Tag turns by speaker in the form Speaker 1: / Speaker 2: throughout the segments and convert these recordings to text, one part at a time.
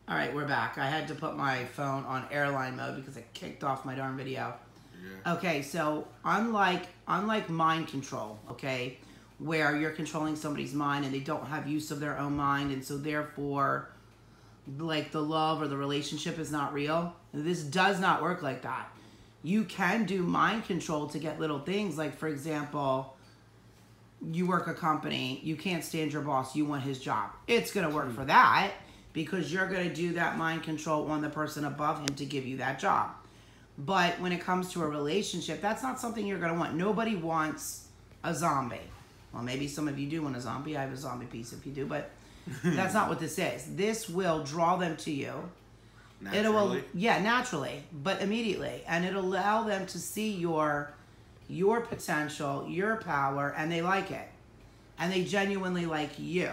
Speaker 1: All right, we're back. I had to put my phone on airline mode because it kicked off my darn video. Yeah. Okay, so unlike mind control, okay, where you're controlling somebody's mind and they don't have use of their own mind, and so therefore, like, the love or the relationship is not real. This does not work like that. You can do mind control to get little things, like, for example, you work a company, you can't stand your boss, you want his job. It's going to work for that, because you're going to do that mind control on the person above him to give you that job. But when it comes to a relationship, that's not something you're going to want. Nobody wants a zombie. Well, maybe some of you do want a zombie. I have a zombie piece if you do, but that's not what this is. This will draw them to you.
Speaker 2: Naturally?
Speaker 1: Naturally, but immediately. And it'll allow them to see your potential, your power, and they like it. And they genuinely like you.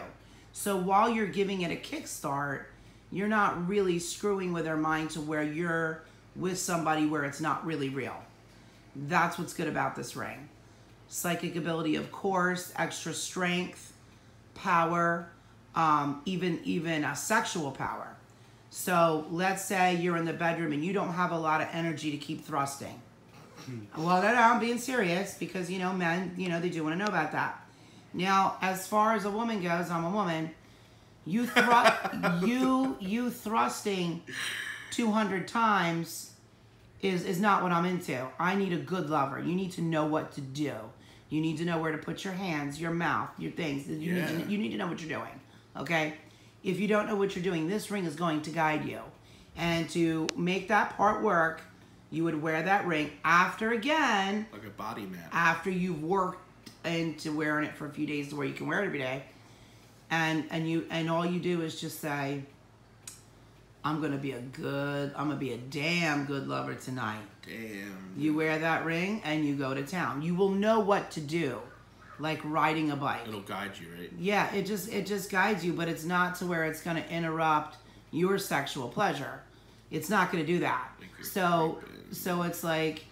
Speaker 1: So while you're giving it a kickstart, you're not really screwing with their mind to where you're with somebody where it's not really real. That's what's good about this ring. Psychic ability, of course, extra strength, power, even a sexual power. So let's say you're in the bedroom and you don't have a lot of energy to keep thrusting. Well, I'm being serious because, you know, men, you know, they do want to know about that. Now, as far as a woman goes, I'm a woman. You thrusting 200 times is not what I'm into. I need a good lover. You need to know what to do. You need to know where to put your hands, your mouth, your things. You need to know what you're doing, okay? If you don't know what you're doing, this ring is going to guide you. And to make that part work, you would wear that ring after, again,
Speaker 2: like a body man,
Speaker 1: after you've worked into wearing it for a few days to where you can wear it every day, and all you do is just say, I'm gonna be a damn good lover tonight.
Speaker 2: Damn.
Speaker 1: You wear that ring and you go to town. You will know what to do, like riding a bike.
Speaker 2: It'll guide you, right?
Speaker 1: Yeah, it just guides you, but it's not to where it's gonna interrupt your sexual pleasure. It's not gonna do that. So it's like,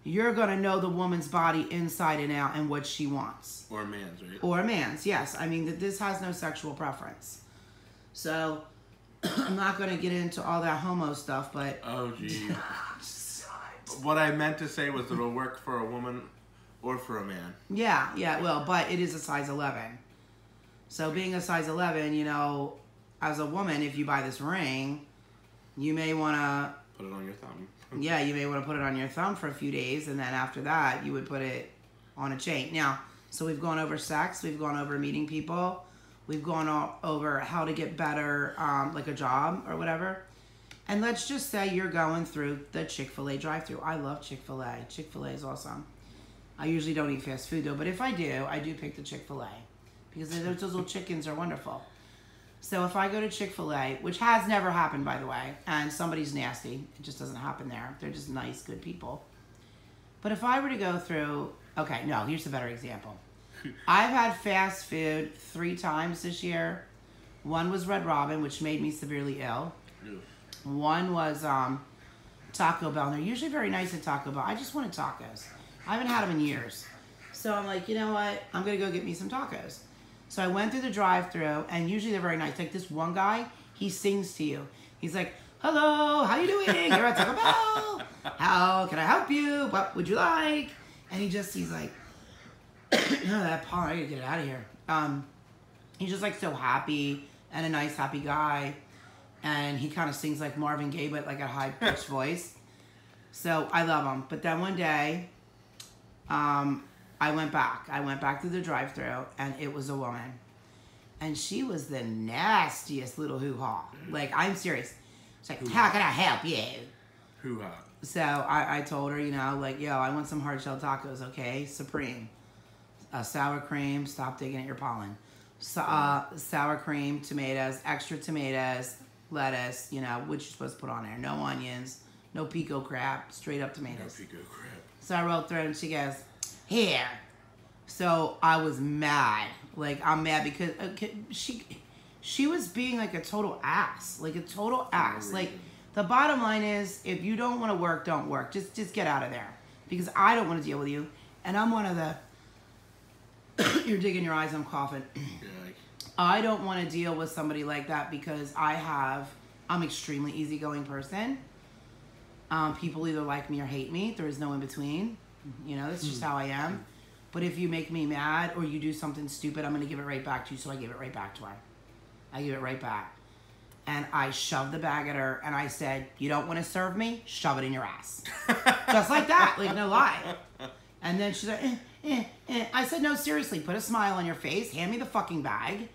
Speaker 1: you're going to know the woman's body inside and out and what she wants.
Speaker 2: Or a man's, right?
Speaker 1: Or a man's, yes. I mean, this has no sexual preference. So, I'm not going to get into all that homo stuff, but...
Speaker 2: Oh, gee. What I meant to say was that it'll work for a woman or for a man.
Speaker 1: Yeah, it will, but it is a size 11. So, being a size 11, you know, as a woman, if you buy this ring, you may want to...
Speaker 2: Put it on your thumb.
Speaker 1: Yeah, you may want to put it on your thumb for a few days, and then after that, you would put it on a chain. Now, so we've gone over sex, we've gone over meeting people, we've gone over how to get better, like a job or whatever. And let's just say you're going through the Chick-fil-A drive-thru. I love Chick-fil-A. Chick-fil-A is awesome. I usually don't eat fast food, though, but if I do pick the Chick-fil-A because those little chickens are wonderful. So if I go to Chick-fil-A, which has never happened, by the way, and somebody's nasty, it just doesn't happen there. They're just nice, good people. But if I were to go through... Okay, no, here's a better example. I've had fast food 3 times this year. One was Red Robin, which made me severely ill. One was Taco Bell. And they're usually very nice at Taco Bell. I just wanted tacos. I haven't had them in years. So I'm like, you know what? I'm going to go get me some tacos. So I went through the drive-thru, and usually they're very nice. Like this one guy, he sings to you. He's like, hello, how you doing? You're at Taco Bell. How can I help you? What would you like? And he's like, no, that pollen, I gotta get it out of here. He's just like so happy and a nice, happy guy. And he kind of sings like Marvin Gaye, but like a high-pitched voice. So I love him. But then one day, I went back to the drive-thru, and it was a woman. And she was the nastiest little hoo-ha. Like, I'm serious. It's like, how can I help you?
Speaker 2: Hoo-ha.
Speaker 1: So I told her, you know, like, yo, I want some hard-shell tacos, okay? Supreme. Sour cream, stop digging at your pollen. Sour cream, tomatoes, extra tomatoes, lettuce, you know, what you're supposed to put on there. No onions, no pico crap, straight up tomatoes.
Speaker 2: No pico crap.
Speaker 1: So I rolled through, and she goes... Here. So I was mad. Like, I'm mad because she was being like a total ass. Like a total ass. Like, the bottom line is, if you don't want to work, don't work. Just get out of there. Because I don't want to deal with you. And I'm one of the... You're digging your eyes, I'm coughing. I don't want to deal with somebody like that because I have I'm extremely easygoing person. People either like me or hate me. There is no in between. You know, that's just how I am. But if you make me mad or you do something stupid, I'm going to give it right back to you. So I give it right back to her. I give it right back. And I shoved the bag at her and I said, you don't want to serve me? Shove it in your ass. Just like that. Like, no lie. And then she's like, I said, no, seriously, put a smile on your face. Hand me the fucking bag,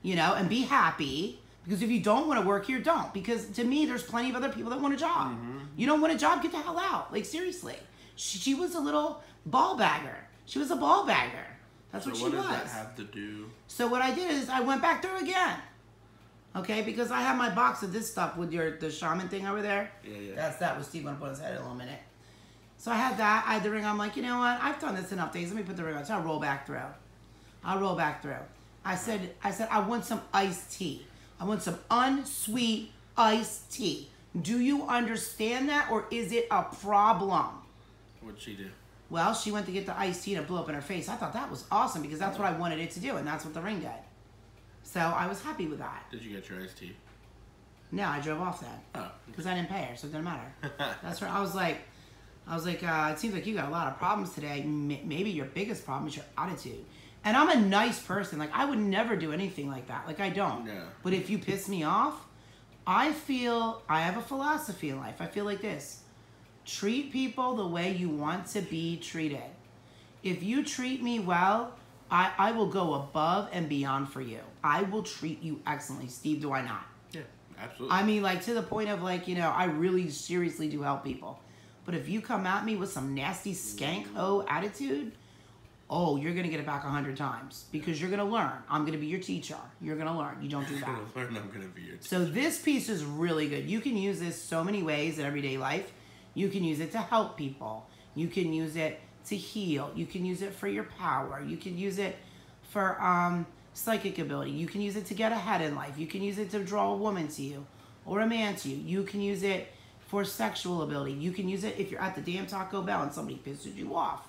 Speaker 1: you know, and be happy. Because if you don't want to work here, don't. Because to me, there's plenty of other people that want a job. Mm-hmm. You don't want a job, get the hell out. Like, seriously. She was a little ball bagger. She was a ball bagger. That's what she was. So what does that have
Speaker 2: to do?
Speaker 1: So what I did is I went back there again. Okay, because I have my box of this stuff with the shaman thing over there.
Speaker 2: Yeah.
Speaker 1: That's that. Was Steve going to put his head in a little minute. So I had that. I had the ring. I'm like, you know what? I've done this enough days. Let me put the ring on. So I'll roll back through. I said, I want some iced tea. I want some unsweet iced tea. Do you understand that, or is it a problem?
Speaker 2: What'd she do?
Speaker 1: Well, she went to get the iced tea and it blew up in her face. I thought that was awesome because that's what I wanted it to do, and that's what the ring did. So I was happy with that.
Speaker 2: Did you get your iced tea?
Speaker 1: No, I drove off then.
Speaker 2: Oh.
Speaker 1: Because I didn't pay her, so it didn't matter. That's right. I was like, it seems like you got a lot of problems today. Maybe your biggest problem is your attitude. And I'm a nice person. Like, I would never do anything like that. Like, I don't.
Speaker 2: Yeah.
Speaker 1: But if you piss me off, I have a philosophy in life. I feel like this. Treat people the way you want to be treated. If you treat me well, I will go above and beyond for you. I will treat you excellently. Steve, do I not?
Speaker 2: Yeah, absolutely.
Speaker 1: I mean, like, to the point of, like, you know, I really seriously do help people. But if you come at me with some nasty skank hoe attitude, oh, you're going to get it back 100 times. Because you're going to learn. I'm going to be your teacher. You're going to learn. You don't do that.
Speaker 2: I'm going to be your teacher.
Speaker 1: So this piece is really good. You can use this so many ways in everyday life. You can use it to help people. You can use it to heal. You can use it for your power. You can use it for psychic ability. You can use it to get ahead in life. You can use it to draw a woman to you or a man to you. You can use it for sexual ability. You can use it if you're at the damn Taco Bell and somebody pisses you off.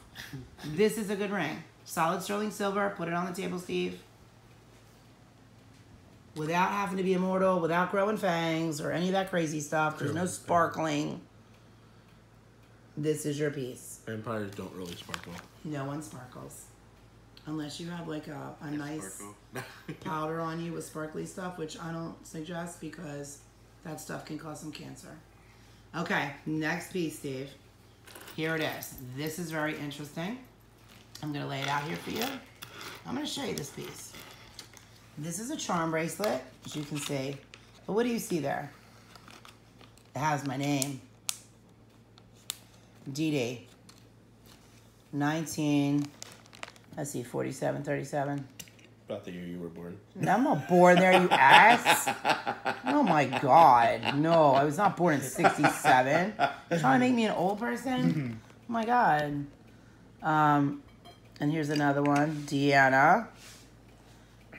Speaker 1: This is a good ring. Solid sterling silver. Put it on the table, Steve. Without having to be immortal, without growing fangs or any of that crazy stuff. There's no sparkling. This is your piece.
Speaker 2: Vampires don't really sparkle.
Speaker 1: No one sparkles. Unless you have like a nice powder on you with sparkly stuff, which I don't suggest because that stuff can cause some cancer. Okay, next piece, Steve. Here it is. This is very interesting. I'm going to lay it out here for you. I'm going to show you this piece. This is a charm bracelet, as you can see. But what do you see there? It has my name. Deedee. 47, 37.
Speaker 2: About the year you were born.
Speaker 1: No, I'm not born there, you ass. Oh my God. No, I was not born in 67. You're trying to make me an old person? Oh my God. And here's another one, Deanna.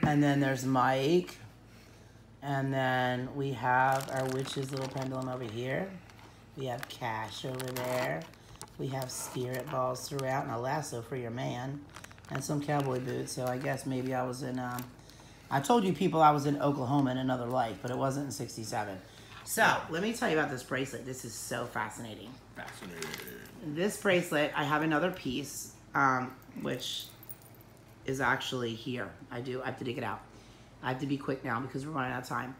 Speaker 1: And then there's Mike. And then we have our witch's little pendulum over here. We have cash over there. We have spirit balls throughout and a lasso for your man. And some cowboy boots. So I guess maybe I was in... I told you people I was in Oklahoma in another life, but it wasn't in 67. So, let me tell you about this bracelet. This is so fascinating. This bracelet, I have another piece, which is actually here. I have to dig it out. I have to be quick now because we're running out of time.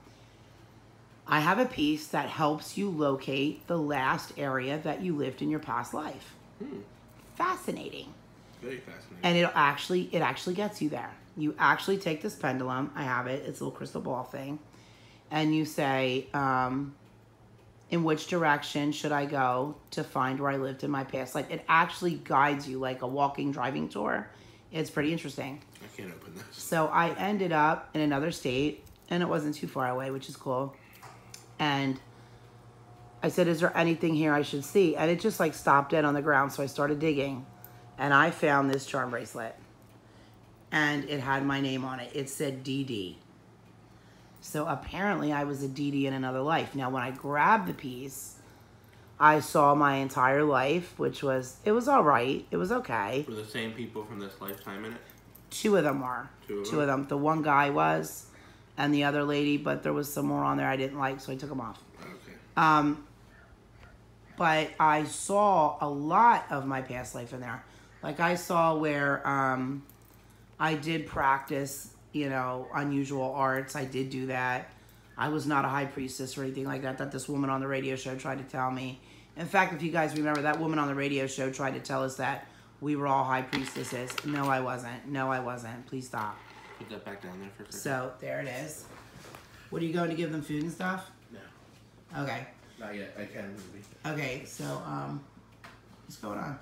Speaker 1: I have a piece that helps you locate the last area that you lived in your past life. Fascinating.
Speaker 2: Very fascinating.
Speaker 1: And it actually gets you there. You actually take this pendulum. I have it. It's a little crystal ball thing. And you say, in which direction should I go to find where I lived in my past? Like, it actually guides you like a walking driving tour. It's pretty interesting.
Speaker 2: I can't open this.
Speaker 1: So I ended up in another state, and it wasn't too far away, which is cool. And I said, is there anything here I should see? And it just like stopped dead on the ground. So I started digging, and I found this charm bracelet. And it had my name on it. It said Deedee. So apparently I was a Deedee in another life. Now when I grabbed the piece, I saw my entire life, which was, it was all right. It was okay.
Speaker 2: Were the same people from this lifetime in it?
Speaker 1: Two of them were.
Speaker 2: Two of
Speaker 1: them. The one guy was, and the other lady, but there was some more on there I didn't like, so I took them off.
Speaker 2: Okay.
Speaker 1: But I saw a lot of my past life in there. Like I saw where I did practice, unusual arts. I did do that. I was not a high priestess or anything like that this woman on the radio show tried to tell me. In fact, if you guys remember, that woman on the radio show tried to tell us that we were all high priestesses. No, I wasn't. No, I wasn't. Please stop.
Speaker 2: Put that back down there for a second.
Speaker 1: So, there it is. What, are you going to give them food and stuff?
Speaker 2: No.
Speaker 1: Okay.
Speaker 2: Not yet. I can maybe.
Speaker 1: Okay, so, what's going on?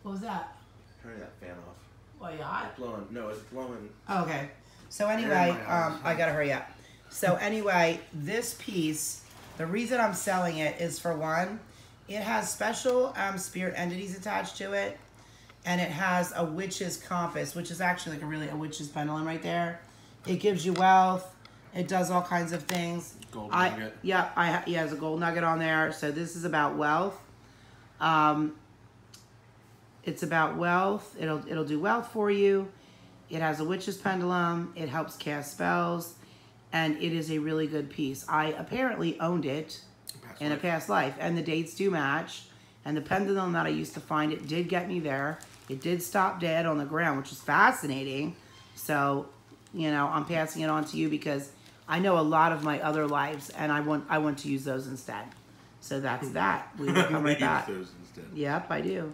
Speaker 1: What was that?
Speaker 2: Turn that fan off.
Speaker 1: Why, you hot?
Speaker 2: It's blowing. No, it's blowing.
Speaker 1: Okay. So anyway, I gotta hurry up. So anyway, this piece, the reason I'm selling it is, for one, it has special spirit entities attached to it, and it has a witch's compass, which is actually like a witch's pendulum right there. It gives you wealth. It does all kinds of things.
Speaker 2: Gold nugget.
Speaker 1: Yeah, it has a gold nugget on there. So this is about wealth. It's about wealth. It'll do wealth for you. It has a witch's pendulum. It helps cast spells. And it is a really good piece. I apparently owned it in a past life. And the dates do match. And the pendulum that I used to find, it did get me there. It did stop dead on the ground, which is fascinating. So, I'm passing it on to you because I know a lot of my other lives. And I want to use those instead. So that's that. We will come right back.
Speaker 2: Those instead.
Speaker 1: Yep, I do.